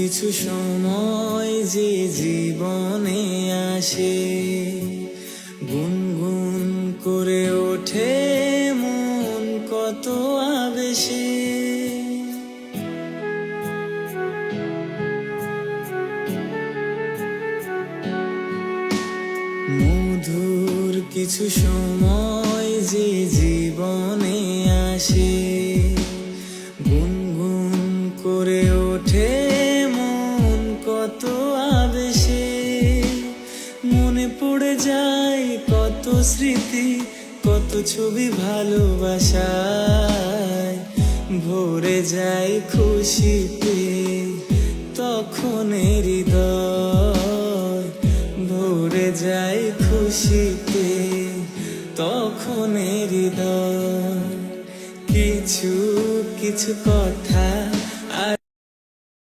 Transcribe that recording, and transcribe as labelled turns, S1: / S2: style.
S1: কিছু সময় যে জীবনে আসে, গুনগুন করে ওঠে মন কত আবেশে। মধুর কিছু সময় যে জীবনে আসে, গুনগুন করে ওঠে মন কত আবেশে। মনে পড়ে যায় কত স্মৃতি, কত ছবি ভালোবাসায়, ভরে যায় খুশিতে তখন হৃদয়, ভরে যায় খুশিতে তখন হৃদয়। কিছু কিছু কথা